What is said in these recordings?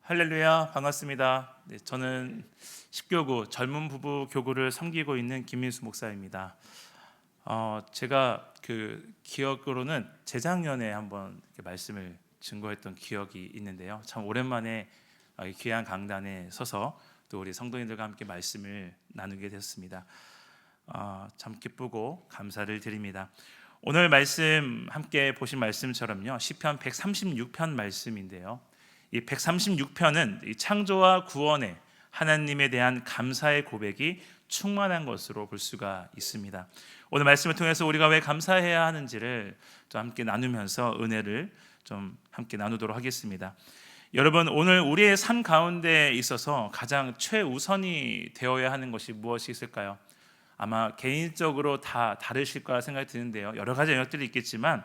할렐루야, 반갑습니다. 네, 저는 십교구 젊은 부부 교구를 섬기고 있는 김민수 목사입니다. 제가 기억으로는 재작년에 한번 이렇게 말씀을 증거했던 기억이 있는데요. 참 오랜만에 이 귀한 강단에 서서 또 우리 성도님들과 함께 말씀을 나누게 됐습니다. 참 기쁘고 감사를 드립니다. 오늘 말씀 함께 보신 말씀처럼요, 시편 136편 말씀인데요. 이 136편은 이 창조와 구원의 하나님에 대한 감사의 고백이 충만한 것으로 볼 수가 있습니다. 오늘 말씀을 통해서 우리가 왜 감사해야 하는지를 좀 함께 나누면서 은혜를 좀 함께 나누도록 하겠습니다. 여러분, 오늘 우리의 삶 가운데 있어서 가장 최우선이 되어야 하는 것이 무엇이 있을까요? 아마 개인적으로 다 다르실 거라 생각이 드는데요. 여러 가지 영역들이 있겠지만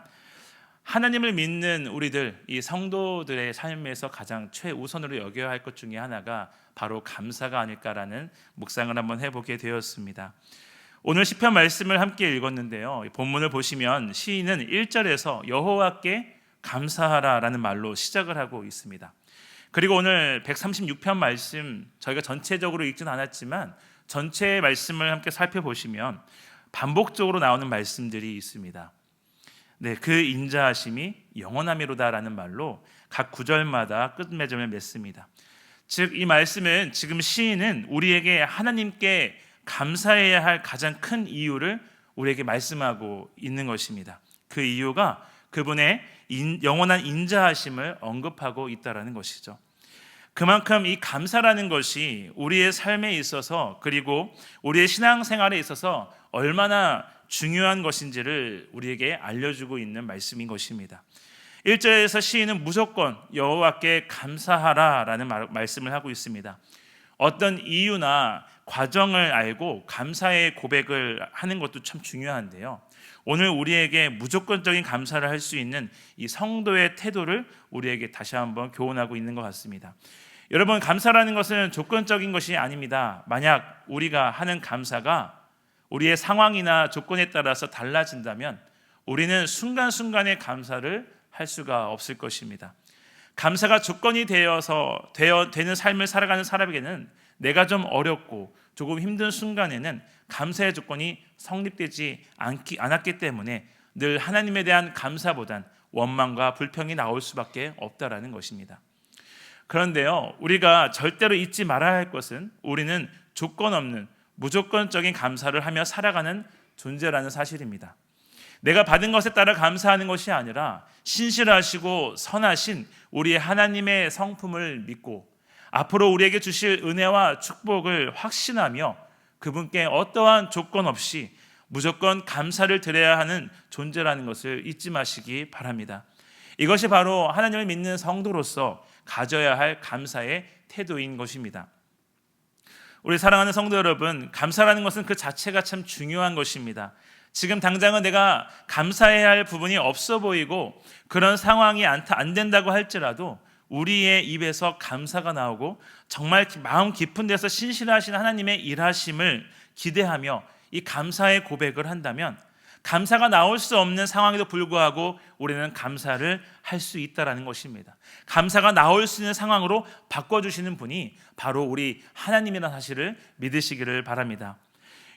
하나님을 믿는 우리들, 이 성도들의 삶에서 가장 최우선으로 여겨야 할 것 중에 하나가 바로 감사가 아닐까라는 묵상을 한번 해보게 되었습니다. 오늘 시편 말씀을 함께 읽었는데요, 본문을 보시면 시인은 1절에서 여호와께 감사하라라는 말로 시작을 하고 있습니다. 그리고 오늘 136편 말씀, 저희가 전체적으로 읽지는 않았지만 전체의 말씀을 함께 살펴보시면 반복적으로 나오는 말씀들이 있습니다. 네, 그 인자하심이 영원하미로다라는 말로 각 구절마다 끝맺음을 맺습니다. 즉, 이 말씀은 지금 시인은 우리에게 하나님께 감사해야 할 가장 큰 이유를 우리에게 말씀하고 있는 것입니다. 그 이유가 그분의 영원한 인자하심을 언급하고 있다라는 것이죠. 그만큼 이 감사라는 것이 우리의 삶에 있어서, 그리고 우리의 신앙생활에 있어서 얼마나 중요한 것인지를 우리에게 알려주고 있는 말씀인 것입니다. 1절에서 시인은 무조건 여호와께 감사하라라는 말씀을 하고 있습니다. 어떤 이유나 과정을 알고 감사의 고백을 하는 것도 참 중요한데요, 오늘 우리에게 무조건적인 감사를 할 수 있는 이 성도의 태도를 우리에게 다시 한번 교훈하고 있는 것 같습니다. 여러분, 감사라는 것은 조건적인 것이 아닙니다. 만약 우리가 하는 감사가 우리의 상황이나 조건에 따라서 달라진다면 우리는 순간순간의 감사를 할 수가 없을 것입니다. 감사가 조건이 되는 삶을 살아가는 사람에게는 내가 좀 어렵고 조금 힘든 순간에는 감사의 조건이 성립되지 않았기 때문에 늘 하나님에 대한 감사보단 원망과 불평이 나올 수밖에 없다라는 것입니다. 그런데요, 우리가 절대로 잊지 말아야 할 것은 우리는 조건 없는 무조건적인 감사를 하며 살아가는 존재라는 사실입니다. 내가 받은 것에 따라 감사하는 것이 아니라 신실하시고 선하신 우리의 하나님의 성품을 믿고 앞으로 우리에게 주실 은혜와 축복을 확신하며 그분께 어떠한 조건 없이 무조건 감사를 드려야 하는 존재라는 것을 잊지 마시기 바랍니다. 이것이 바로 하나님을 믿는 성도로서 가져야 할 감사의 태도인 것입니다. 우리 사랑하는 성도 여러분, 감사라는 것은 그 자체가 참 중요한 것입니다. 지금 당장은 내가 감사해야 할 부분이 없어 보이고 그런 상황이 안 된다고 할지라도 우리의 입에서 감사가 나오고 정말 마음 깊은 데서 신실하신 하나님의 일하심을 기대하며 이 감사의 고백을 한다면 감사가 나올 수 없는 상황에도 불구하고 우리는 감사를 할 수 있다는 것입니다. 감사가 나올 수 있는 상황으로 바꿔주시는 분이 바로 우리 하나님이라는 사실을 믿으시기를 바랍니다.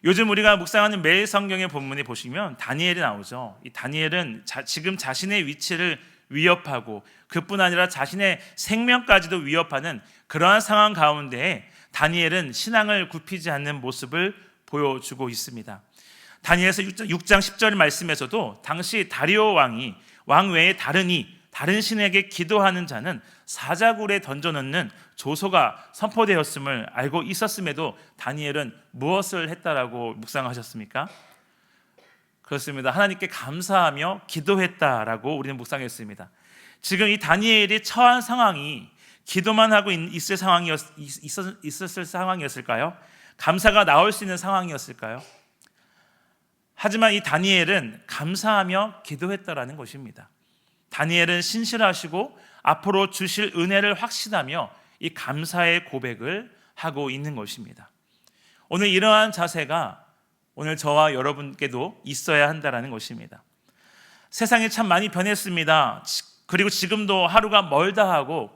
요즘 우리가 묵상하는 매일 성경의 본문에 보시면 다니엘이 나오죠. 이 다니엘은 지금 자신의 위치를 위협하고 그뿐 아니라 자신의 생명까지도 위협하는 그러한 상황 가운데 다니엘은 신앙을 굽히지 않는 모습을 보여주고 있습니다. 다니엘서 6장 10절 말씀에서도 당시 다리오 왕이 왕 외에 다른 신에게 기도하는 자는 사자굴에 던져넣는 조서가 선포되었음을 알고 있었음에도 다니엘은 무엇을 했다라고 묵상하셨습니까? 그렇습니다. 하나님께 감사하며 기도했다라고 우리는 묵상했습니다. 지금 이 다니엘이 처한 상황이 기도만 하고 있었을 상황이었을까요? 감사가 나올 수 있는 상황이었을까요? 하지만 이 다니엘은 감사하며 기도했다라는 것입니다. 다니엘은 신실하시고 앞으로 주실 은혜를 확신하며 이 감사의 고백을 하고 있는 것입니다. 오늘 이러한 자세가 오늘 저와 여러분께도 있어야 한다는 것입니다. 세상이 참 많이 변했습니다. 그리고 지금도 하루가 멀다 하고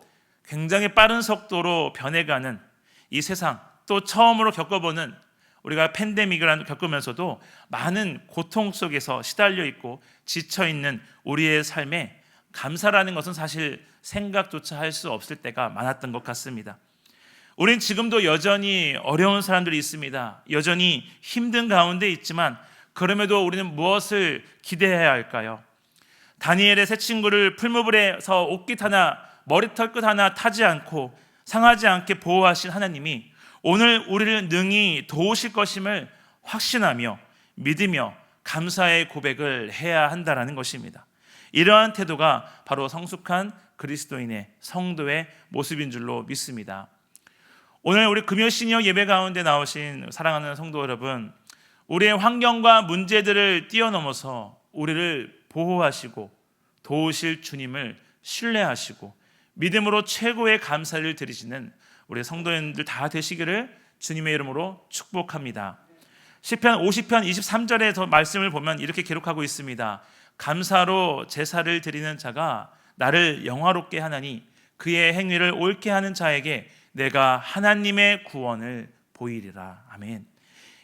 굉장히 빠른 속도로 변해가는 이 세상, 또 처음으로 겪어보는 우리가 팬데믹을 겪으면서도 많은 고통 속에서 시달려 있고 지쳐 있는 우리의 삶에 감사라는 것은 사실 생각조차 할 수 없을 때가 많았던 것 같습니다. 우린 지금도 여전히 어려운 사람들이 있습니다. 여전히 힘든 가운데 있지만 그럼에도 우리는 무엇을 기대해야 할까요? 다니엘의 세 친구를 풀무불에서 옷깃 하나, 머리털 끝 하나 타지 않고 상하지 않게 보호하신 하나님이 오늘 우리를 능히 도우실 것임을 확신하며 믿으며 감사의 고백을 해야 한다는 것입니다. 이러한 태도가 바로 성숙한 그리스도인의 성도의 모습인 줄로 믿습니다. 오늘 우리 금요 시니어 예배 가운데 나오신 사랑하는 성도 여러분, 우리의 환경과 문제들을 뛰어넘어서 우리를 보호하시고 도우실 주님을 신뢰하시고 믿음으로 최고의 감사를 드리시는 우리 성도님들 다 되시기를 주님의 이름으로 축복합니다. 시편 50편 23절에 더 말씀을 보면 이렇게 기록하고 있습니다. 감사로 제사를 드리는 자가 나를 영화롭게 하나니 그의 행위를 옳게 하는 자에게 내가 하나님의 구원을 보이리라. 아멘.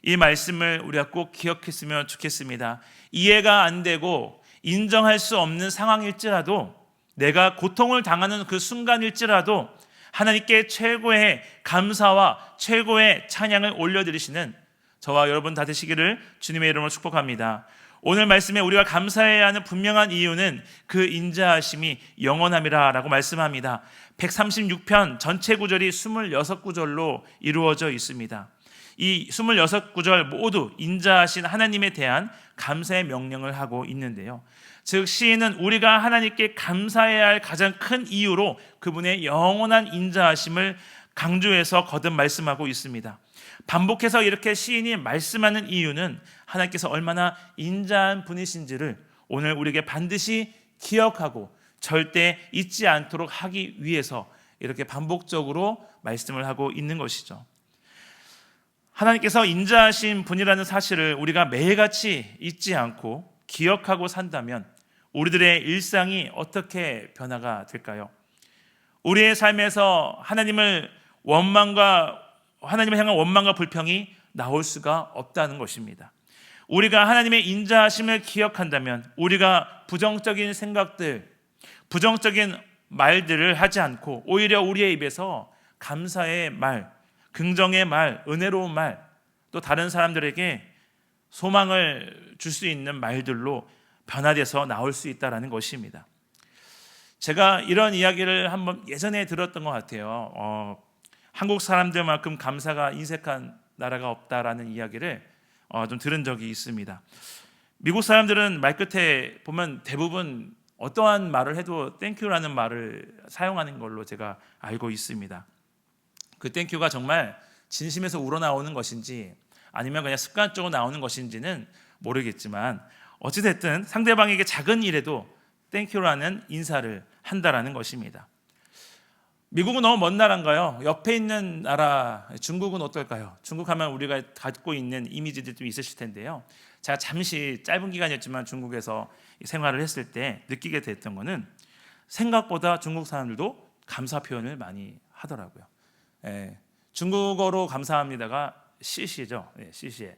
이 말씀을 우리가 꼭 기억했으면 좋겠습니다. 이해가 안 되고 인정할 수 없는 상황일지라도, 내가 고통을 당하는 그 순간일지라도 하나님께 최고의 감사와 최고의 찬양을 올려드리시는 저와 여러분 다 되시기를 주님의 이름으로 축복합니다. 오늘 말씀에 우리가 감사해야 하는 분명한 이유는 그 인자하심이 영원함이라 라고 말씀합니다. 136편 전체 구절이 26구절로 이루어져 있습니다. 이 26구절 모두 인자하신 하나님에 대한 감사의 명령을 하고 있는데요. 즉 시인은 우리가 하나님께 감사해야 할 가장 큰 이유로 그분의 영원한 인자하심을 강조해서 거듭 말씀하고 있습니다. 반복해서 이렇게 시인이 말씀하는 이유는 하나님께서 얼마나 인자한 분이신지를 오늘 우리에게 반드시 기억하고 절대 잊지 않도록 하기 위해서 이렇게 반복적으로 말씀을 하고 있는 것이죠. 하나님께서 인자하신 분이라는 사실을 우리가 매일같이 잊지 않고 기억하고 산다면 우리들의 일상이 어떻게 변화가 될까요? 우리의 삶에서 하나님을 향한 원망과 불평이 나올 수가 없다는 것입니다. 우리가 하나님의 인자하심을 기억한다면 우리가 부정적인 생각들, 부정적인 말들을 하지 않고 오히려 우리의 입에서 감사의 말, 긍정의 말, 은혜로운 말, 또 다른 사람들에게 소망을 줄 수 있는 말들로 변화돼서 나올 수 있다는 것입니다. 제가 이런 이야기를 한번 예전에 들었던 것 같아요. 한국 사람들만큼 감사가 인색한 나라가 없다라는 이야기를 좀 들은 적이 있습니다. 미국 사람들은 말끝에 보면 대부분 어떠한 말을 해도 땡큐라는 말을 사용하는 걸로 제가 알고 있습니다. 그 땡큐가 정말 진심에서 우러나오는 것인지 아니면 그냥 습관적으로 나오는 것인지는 모르겠지만 어찌됐든 상대방에게 작은 일에도 땡큐라는 인사를 한다라는 것입니다. 미국은 너무 먼 나라인가요? 옆에 있는 나라 중국은 어떨까요? 중국 하면 우리가 갖고 있는 이미지들이 좀 있으실 텐데요. 제가 잠시 짧은 기간이었지만 중국에서 생활을 했을 때 느끼게 됐던 거는 생각보다 중국 사람들도 감사 표현을 많이 하더라고요. 중국어로 감사합니다가 시시죠. 시시에.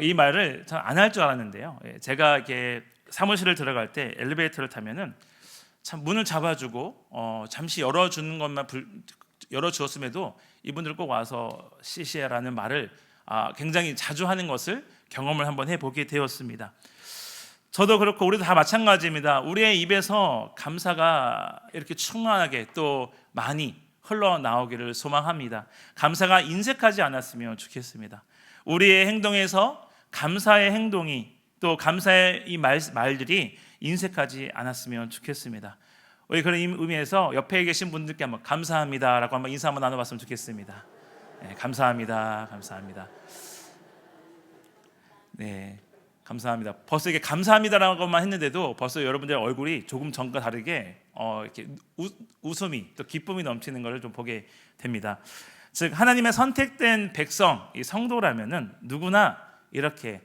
이 말을 전 안 할 줄 알았는데요. 제가 이렇게 사무실을 들어갈 때 엘리베이터를 타면은 참 문을 잡아주고 잠시 열어주는 것만 열어주었음에도 이분들 꼭 와서 시시해라는 말을 굉장히 자주 하는 것을 경험을 한번 해보게 되었습니다. 저도 그렇고 우리도 다 마찬가지입니다. 우리의 입에서 감사가 이렇게 충만하게 또 많이 흘러나오기를 소망합니다. 감사가 인색하지 않았으면 좋겠습니다. 우리의 행동에서 감사의 행동이 또 감사의 이 말들이 인색하지 않았으면 좋겠습니다. 우리 그런 의미에서 옆에 계신 분들께 한번 감사합니다라고 한번 인사 한번 나눠봤으면 좋겠습니다. 감사합니다. 감사합니다. 네, 감사합니다. 벌써 이게 감사합니다라고만 했는데도 벌써 여러분들의 얼굴이 조금 전과 다르게 이렇게 웃음이 또 기쁨이 넘치는 것을 좀 보게 됩니다. 즉 하나님의 선택된 백성, 이 성도라면은 누구나 이렇게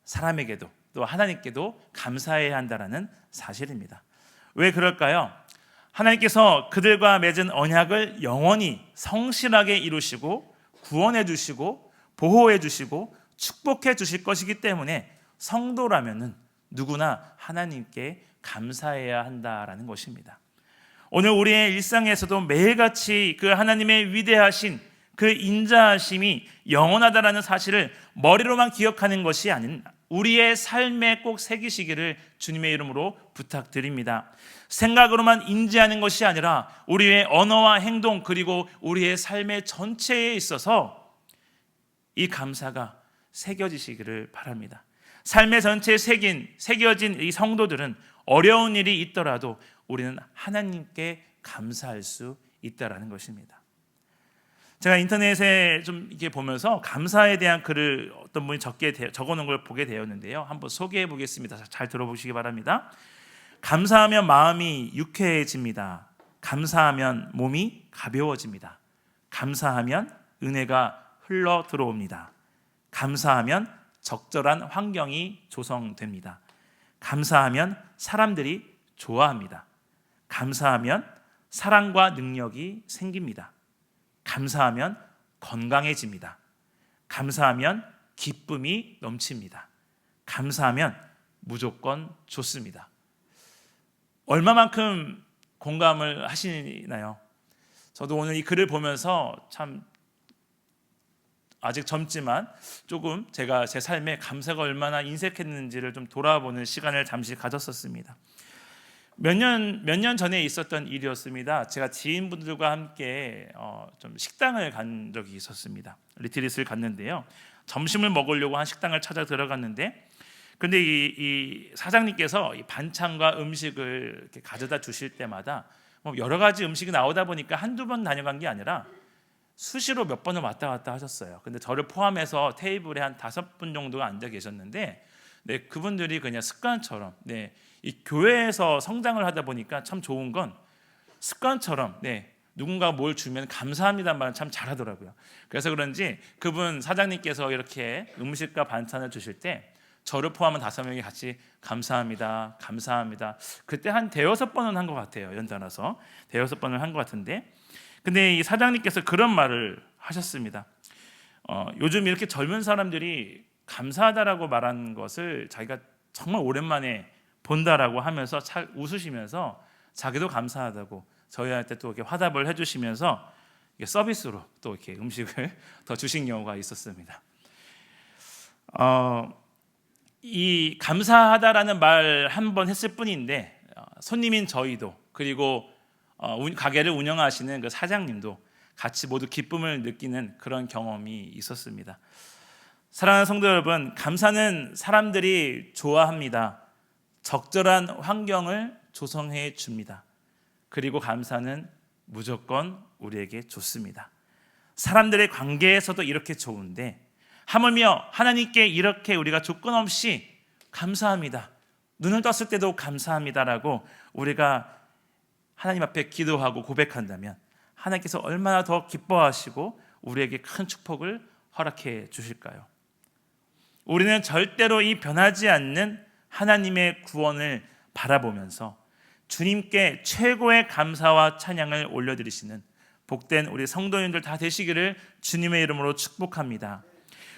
사람에게도 또 하나님께도 감사해야 한다라는 사실입니다. 왜 그럴까요? 하나님께서 그들과 맺은 언약을 영원히 성실하게 이루시고 구원해 주시고 보호해 주시고 축복해 주실 것이기 때문에 성도라면은 누구나 하나님께 감사해야 한다라는 것입니다. 오늘 우리의 일상에서도 매일같이 그 하나님의 위대하신 그 인자하심이 영원하다라는 사실을 머리로만 기억하는 것이 아닌 우리의 삶에 꼭 새기시기를 주님의 이름으로 부탁드립니다. 생각으로만 인지하는 것이 아니라 우리의 언어와 행동 그리고 우리의 삶의 전체에 있어서 이 감사가 새겨지시기를 바랍니다. 삶의 전체에 새겨진 이 성도들은 어려운 일이 있더라도 우리는 하나님께 감사할 수 있다라는 것입니다. 제가 인터넷에 좀 이렇게 보면서 감사에 대한 글을 어떤 분이 적어놓은 걸 보게 되었는데요. 한번 소개해 보겠습니다. 잘 들어보시기 바랍니다. 감사하면 마음이 유쾌해집니다. 감사하면 몸이 가벼워집니다. 감사하면 은혜가 흘러 들어옵니다. 감사하면 적절한 환경이 조성됩니다. 감사하면 사람들이 좋아합니다. 감사하면 사랑과 능력이 생깁니다. 감사하면 건강해집니다. 감사하면 기쁨이 넘칩니다. 감사하면 무조건 좋습니다. 얼마만큼 공감을 하시나요? 저도 오늘 이 글을 보면서 참 아직 젊지만 조금 제가 제 삶에 감사가 얼마나 인색했는지를 좀 돌아보는 시간을 잠시 가졌었습니다. 몇 년 전에 있었던 일이었습니다. 제가 지인분들과 함께 좀 식당을 간 적이 있었습니다. 리트릿을 갔는데요. 점심을 먹으려고 한 식당을 찾아 들어갔는데, 근데 이 사장님께서 이 반찬과 음식을 이렇게 가져다 주실 때마다 여러 가지 음식이 나오다 보니까 한두 번 다녀간 게 아니라 수시로 몇 번을 왔다 갔다 하셨어요. 근데 저를 포함해서 테이블에 한 5분 정도가 앉아 계셨는데, 네, 그분들이 그냥 습관처럼, 네, 이 교회에서 성장을 하다 보니까 참 좋은 건 습관처럼, 네, 누군가 뭘 주면 감사합니다 말은 참 잘하더라고요. 그래서 그런지 그분 사장님께서 이렇게 음식과 반찬을 주실 때 저를 포함한 5명이 같이 감사합니다, 감사합니다. 그때 한 5번은 한 것 같아요. 연달아서 5번을 한 것 같은데, 근데 이 사장님께서 그런 말을 하셨습니다. 요즘 이렇게 젊은 사람들이 감사하다라고 말한 것을 자기가 정말 오랜만에 본다라고 하면서 웃으시면서 자기도 감사하다고 저희한테 또 이렇게 화답을 해주시면서 서비스로 또 이렇게 음식을 더 주신 경우가 있었습니다. 이 감사하다라는 말 한 번 했을 뿐인데 손님인 저희도 그리고 가게를 운영하시는 그 사장님도 같이 모두 기쁨을 느끼는 그런 경험이 있었습니다. 사랑하는 성도 여러분, 감사는 사람들이 좋아합니다. 적절한 환경을 조성해 줍니다. 그리고 감사는 무조건 우리에게 좋습니다. 사람들의 관계에서도 이렇게 좋은데 하물며 하나님께 이렇게 우리가 조건 없이 감사합니다, 눈을 떴을 때도 감사합니다라고 우리가 하나님 앞에 기도하고 고백한다면 하나님께서 얼마나 더 기뻐하시고 우리에게 큰 축복을 허락해 주실까요? 우리는 절대로 이 변하지 않는 하나님의 구원을 바라보면서 주님께 최고의 감사와 찬양을 올려드리시는 복된 우리 성도님들 다 되시기를 주님의 이름으로 축복합니다.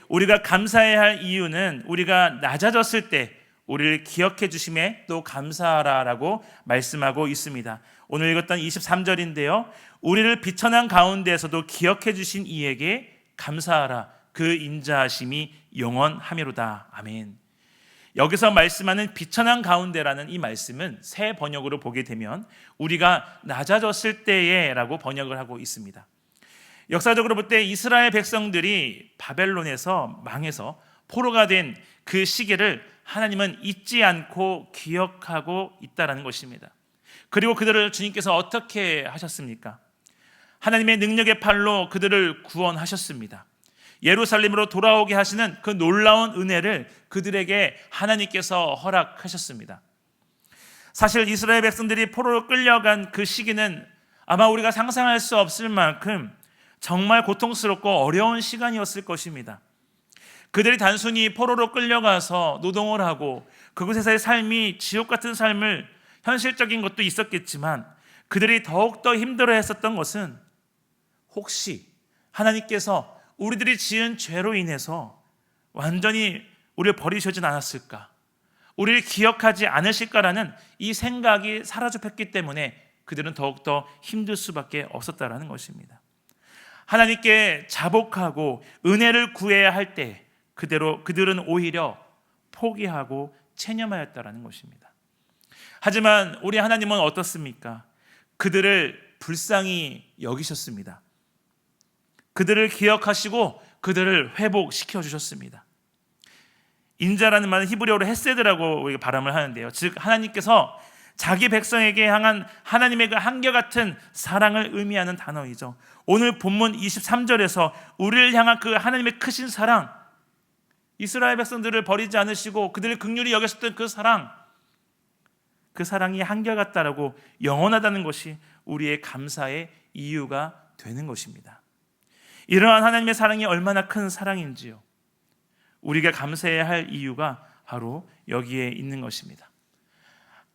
우리가 감사해야 할 이유는 우리가 낮아졌을 때 우리를 기억해 주심에 또 감사하라라고 말씀하고 있습니다. 오늘 읽었던 23절인데요. 우리를 비천한 가운데에서도 기억해 주신 이에게 감사하라. 그 인자하심이 영원하미로다. 아멘. 여기서 말씀하는 비천한 가운데라는 이 말씀은 새 번역으로 보게 되면 우리가 낮아졌을 때에 라고 번역을 하고 있습니다. 역사적으로 볼 때 이스라엘 백성들이 바벨론에서 망해서 포로가 된 그 시기를 하나님은 잊지 않고 기억하고 있다는 것입니다. 그리고 그들을 주님께서 어떻게 하셨습니까? 하나님의 능력의 팔로 그들을 구원하셨습니다. 예루살렘으로 돌아오게 하시는 그 놀라운 은혜를 그들에게 하나님께서 허락하셨습니다. 사실 이스라엘 백성들이 포로로 끌려간 그 시기는 아마 우리가 상상할 수 없을 만큼 정말 고통스럽고 어려운 시간이었을 것입니다. 그들이 단순히 포로로 끌려가서 노동을 하고 그곳에서의 삶이 지옥 같은 삶을 현실적인 것도 있었겠지만 그들이 더욱더 힘들어했었던 것은 혹시 하나님께서 우리들이 지은 죄로 인해서 완전히 우리를 버리시진 않았을까, 우리를 기억하지 않으실까라는 이 생각이 사라져버렸기 때문에 그들은 더욱더 힘들 수밖에 없었다라는 것입니다. 하나님께 자복하고 은혜를 구해야 할 때 그들은 오히려 포기하고 체념하였다라는 것입니다. 하지만 우리 하나님은 어떻습니까? 그들을 불쌍히 여기셨습니다. 그들을 기억하시고 그들을 회복시켜 주셨습니다. 인자라는 말은 히브리어로 헤세드라고 우리가 발음을 하는데요, 즉 하나님께서 자기 백성에게 향한 하나님의 그 한결같은 사랑을 의미하는 단어이죠. 오늘 본문 23절에서 우리를 향한 그 하나님의 크신 사랑, 이스라엘 백성들을 버리지 않으시고 그들을 긍휼히 여기셨던 그 사랑이 한결같다라고 영원하다는 것이 우리의 감사의 이유가 되는 것입니다. 이러한 하나님의 사랑이 얼마나 큰 사랑인지요, 우리가 감사해야 할 이유가 바로 여기에 있는 것입니다.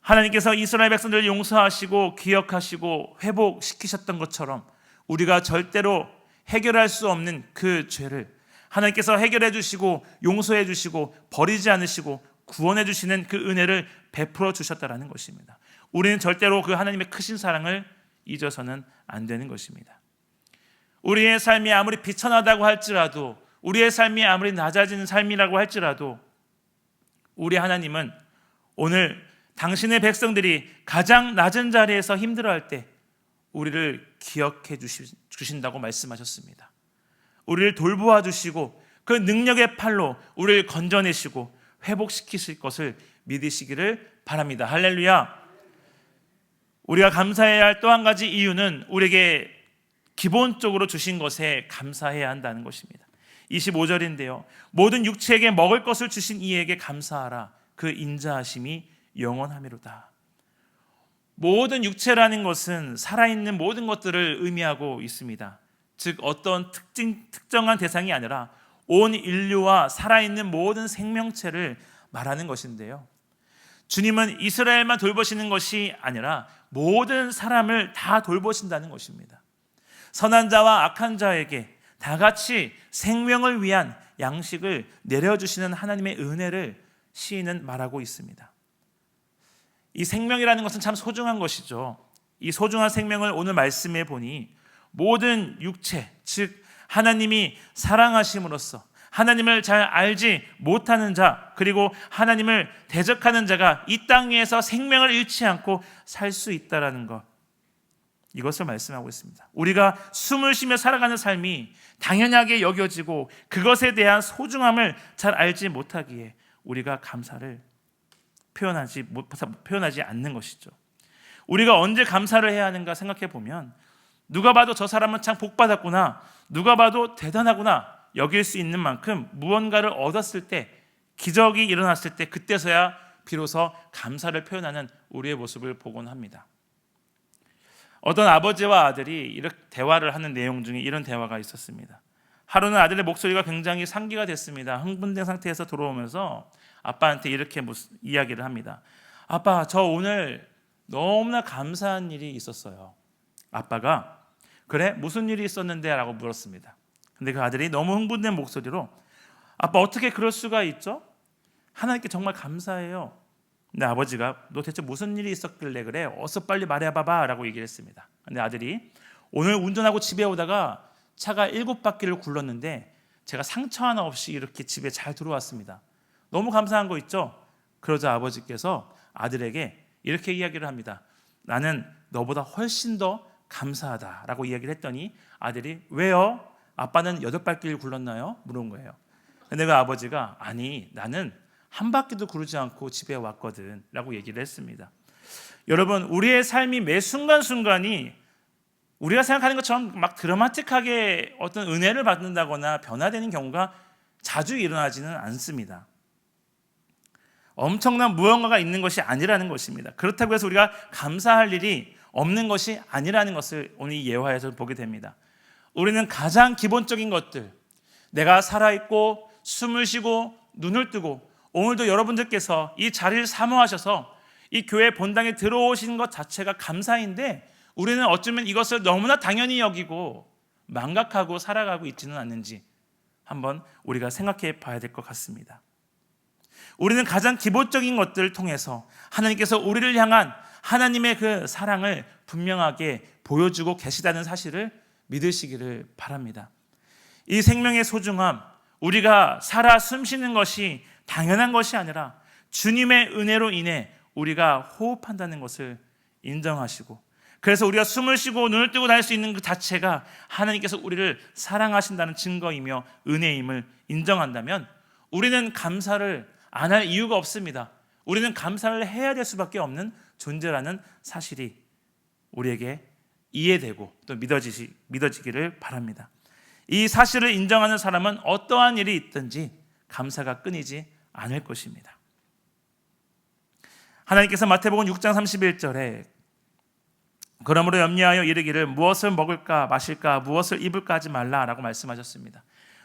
하나님께서 이스라엘 백성들을 용서하시고 기억하시고 회복시키셨던 것처럼 우리가 절대로 해결할 수 없는 그 죄를 하나님께서 해결해 주시고 용서해 주시고 버리지 않으시고 구원해 주시는 그 은혜를 베풀어 주셨다라는 것입니다. 우리는 절대로 그 하나님의 크신 사랑을 잊어서는 안 되는 것입니다. 우리의 삶이 아무리 비천하다고 할지라도, 우리의 삶이 아무리 낮아지는 삶이라고 할지라도 우리 하나님은 오늘 당신의 백성들이 가장 낮은 자리에서 힘들어할 때 우리를 기억해 주신다고 말씀하셨습니다. 우리를 돌보아 주시고 그 능력의 팔로 우리를 건져내시고 회복시키실 것을 믿으시기를 바랍니다. 할렐루야. 우리가 감사해야 할 또 한 가지 이유는 우리에게 기본적으로 주신 것에 감사해야 한다는 것입니다. 25절인데요, 모든 육체에게 먹을 것을 주신 이에게 감사하라. 그 인자하심이 영원하미로다. 모든 육체라는 것은 살아있는 모든 것들을 의미하고 있습니다. 즉 어떤 특정한 대상이 아니라 온 인류와 살아있는 모든 생명체를 말하는 것인데요, 주님은 이스라엘만 돌보시는 것이 아니라 모든 사람을 다 돌보신다는 것입니다. 선한 자와 악한 자에게 다 같이 생명을 위한 양식을 내려주시는 하나님의 은혜를 시인은 말하고 있습니다. 이 생명이라는 것은 참 소중한 것이죠. 이 소중한 생명을 오늘 말씀해 보니 모든 육체, 즉 하나님이 사랑하심으로써 하나님을 잘 알지 못하는 자, 그리고 하나님을 대적하는 자가 이 땅 위에서 생명을 잃지 않고 살 수 있다라는 것, 이것을 말씀하고 있습니다. 우리가 숨을 쉬며 살아가는 삶이 당연하게 여겨지고 그것에 대한 소중함을 잘 알지 못하기에 우리가 감사를 표현하지 않는 것이죠. 우리가 언제 감사를 해야 하는가 생각해 보면 누가 봐도 저 사람은 참 복받았구나, 누가 봐도 대단하구나 여길 수 있는 만큼 무언가를 얻었을 때, 기적이 일어났을 때, 그때서야 비로소 감사를 표현하는 우리의 모습을 보곤 합니다. 어떤 아버지와 아들이 이렇게 대화를 하는 내용 중에 이런 대화가 있었습니다. 하루는 아들의 목소리가 굉장히 상기가 됐습니다. 흥분된 상태에서 돌아오면서 아빠한테 이렇게 이야기를 합니다. 아빠, 저 오늘 너무나 감사한 일이 있었어요. 아빠가 그래? 무슨 일이 있었는데? 라고 물었습니다. 근데 그 아들이 너무 흥분된 목소리로 아빠, 어떻게 그럴 수가 있죠? 하나님께 정말 감사해요. 근데 아버지가 너 대체 무슨 일이 있었길래 그래? 어서 빨리 말해봐봐 라고 얘기를 했습니다. 근데 아들이 오늘 운전하고 집에 오다가 차가 7바퀴를 굴렀는데 제가 상처 하나 없이 이렇게 집에 잘 들어왔습니다. 너무 감사한 거 있죠? 그러자 아버지께서 아들에게 이렇게 이야기를 합니다. 나는 너보다 훨씬 더 감사하다라고 이야기를 했더니 아들이 왜요? 아빠는 8바퀴를 굴렀나요? 물은 거예요. 근데 그 아버지가 아니, 나는 한 바퀴도 구르지 않고 집에 왔거든 라고 얘기를 했습니다. 여러분, 우리의 삶이 매 순간순간이 우리가 생각하는 것처럼 막 드라마틱하게 어떤 은혜를 받는다거나 변화되는 경우가 자주 일어나지는 않습니다. 엄청난 무언가가 있는 것이 아니라는 것입니다. 그렇다고 해서 우리가 감사할 일이 없는 것이 아니라는 것을 오늘 이 예화에서 보게 됩니다. 우리는 가장 기본적인 것들, 내가 살아있고 숨을 쉬고 눈을 뜨고 오늘도 여러분들께서 이 자리를 사모하셔서 이 교회 본당에 들어오신 것 자체가 감사인데 우리는 어쩌면 이것을 너무나 당연히 여기고 망각하고 살아가고 있지는 않는지 한번 우리가 생각해 봐야 될 것 같습니다. 우리는 가장 기본적인 것들을 통해서 하나님께서 우리를 향한 하나님의 그 사랑을 분명하게 보여주고 계시다는 사실을 믿으시기를 바랍니다. 이 생명의 소중함, 우리가 살아 숨쉬는 것이 당연한 것이 아니라 주님의 은혜로 인해 우리가 호흡한다는 것을 인정하시고, 그래서 우리가 숨을 쉬고 눈을 뜨고 날 수 있는 그 자체가 하나님께서 우리를 사랑하신다는 증거이며 은혜임을 인정한다면 우리는 감사를 안 할 이유가 없습니다. 우리는 감사를 해야 될 수밖에 없는 존재라는 사실이 우리에게 이해되고 또 믿어지기를 바랍니다. 이 사실을 인정하는 사람은 어떠한 일이 있든지 감사가 끊이지 않을 것입니다. 하나님께서 마태복음 6장 31절에 그러므로 염려하여 이르기를 무엇을 먹을까 마실까 무엇을 입을까 하지 말라라고 말씀하셨습니다.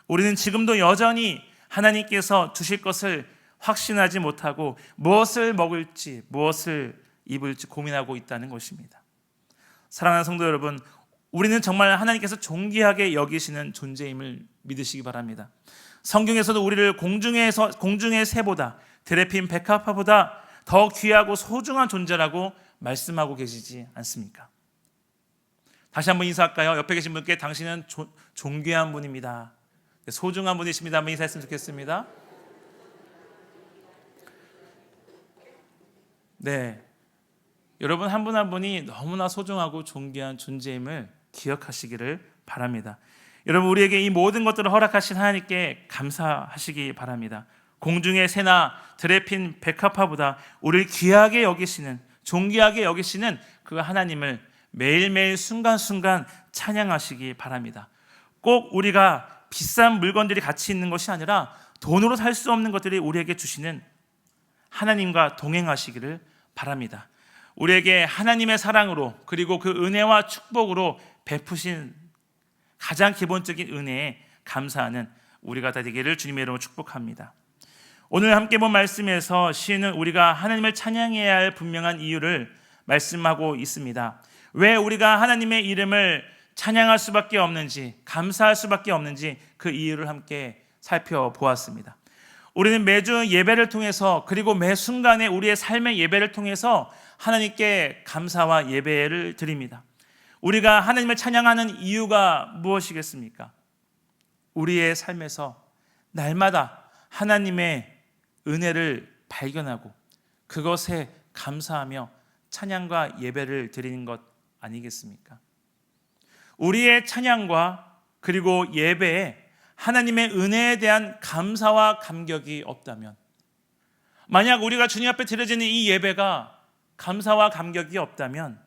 우리는 지금도 여전히 하나님께서 주실 것을 확신하지 못하고 무엇을 먹을지 무엇을 입을지 고민하고 있다는 것입니다. 사랑하는 성도 여러분, 우리는 정말 하나님께서 존귀하게 여기시는 존재임을 믿으시기 바랍니다. 성경에서도 우리를 공중의 새보다 드레핀 백합화보다 더 귀하고 소중한 존재라고 말씀하고 계시지 않습니까? 다시 한번 인사할까요? 옆에 계신 분께 당신은 존귀한 분입니다, 소중한 분이십니다 한번 인사했으면 좋겠습니다. 네, 여러분 한 분 한 분이 너무나 소중하고 존귀한 존재임을 기억하시기를 바랍니다. 여러분, 우리에게 이 모든 것들을 허락하신 하나님께 감사하시기 바랍니다. 공중의 새나 드레핀 백합화보다 우리를 귀하게 여기시는, 존귀하게 여기시는 그 하나님을 매일매일 순간순간 찬양하시기 바랍니다. 꼭 우리가 비싼 물건들이 같이 있는 것이 아니라 돈으로 살 수 없는 것들이 우리에게 주시는 하나님과 동행하시기를 바랍니다. 우리에게 하나님의 사랑으로 그리고 그 은혜와 축복으로 베푸신 가장 기본적인 은혜에 감사하는 우리가 다 되기를 주님의 이름으로 축복합니다. 오늘 함께 본 말씀에서 시인은 우리가 하나님을 찬양해야 할 분명한 이유를 말씀하고 있습니다. 왜 우리가 하나님의 이름을 찬양할 수밖에 없는지, 감사할 수밖에 없는지 그 이유를 함께 살펴보았습니다. 우리는 매주 예배를 통해서 그리고 매 순간에 우리의 삶의 예배를 통해서 하나님께 감사와 예배를 드립니다. 우리가 하나님을 찬양하는 이유가 무엇이겠습니까? 우리의 삶에서 날마다 하나님의 은혜를 발견하고 그것에 감사하며 찬양과 예배를 드리는 것 아니겠습니까? 우리의 찬양과 그리고 예배에 하나님의 은혜에 대한 감사와 감격이 없다면, 만약 우리가 주님 앞에 드려지는 이 예배가 감사와 감격이 없다면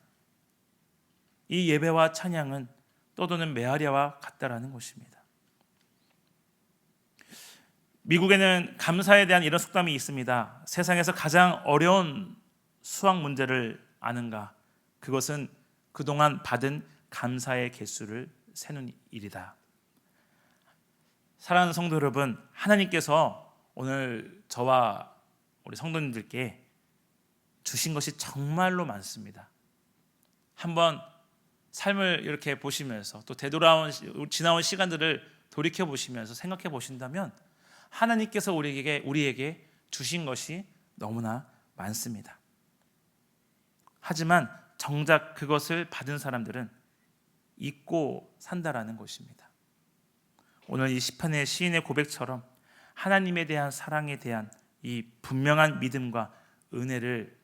이 예배와 찬양은 떠도는 메아리와 같다라는 것입니다. 미국에는 감사에 대한 이런 속담이 있습니다. 세상에서 가장 어려운 수학 문제를 아는가? 그것은 그동안 받은 감사의 개수를 세는 일이다. 사랑하는 성도 여러분, 하나님께서 오늘 저와 우리 성도님들께 주신 것이 정말로 많습니다. 한번 삶을 이렇게 보시면서 또 지나온 시간들을 돌이켜 보시면서 생각해 보신다면 하나님께서 우리에게 주신 것이 너무나 많습니다. 하지만 정작 그것을 받은 사람들은 잊고 산다라는 것입니다. 오늘 이 시편의 시인의 고백처럼 하나님에 대한 사랑에 대한 이 분명한 믿음과 은혜를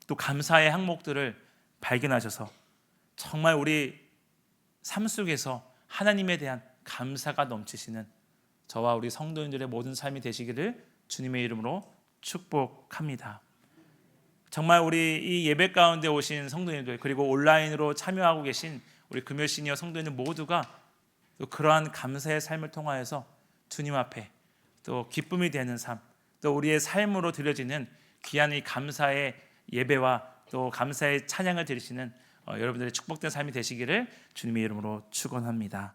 또 감사의 항목들을 발견하셔서 정말 우리 삶 속에서 하나님에 대한 감사가 넘치시는 저와 우리 성도님들의 모든 삶이 되시기를 주님의 이름으로 축복합니다. 정말 우리 이 예배 가운데 오신 성도님들, 그리고 온라인으로 참여하고 계신 우리 금요 시니어 성도님들 모두가 또 그러한 감사의 삶을 통하여서 주님 앞에 또 기쁨이 되는 삶, 또 우리의 삶으로 드려지는 귀한 이 감사의 예배와 또 감사의 찬양을 드리시는 여러분들의 축복된 삶이 되시기를 주님의 이름으로 축원합니다.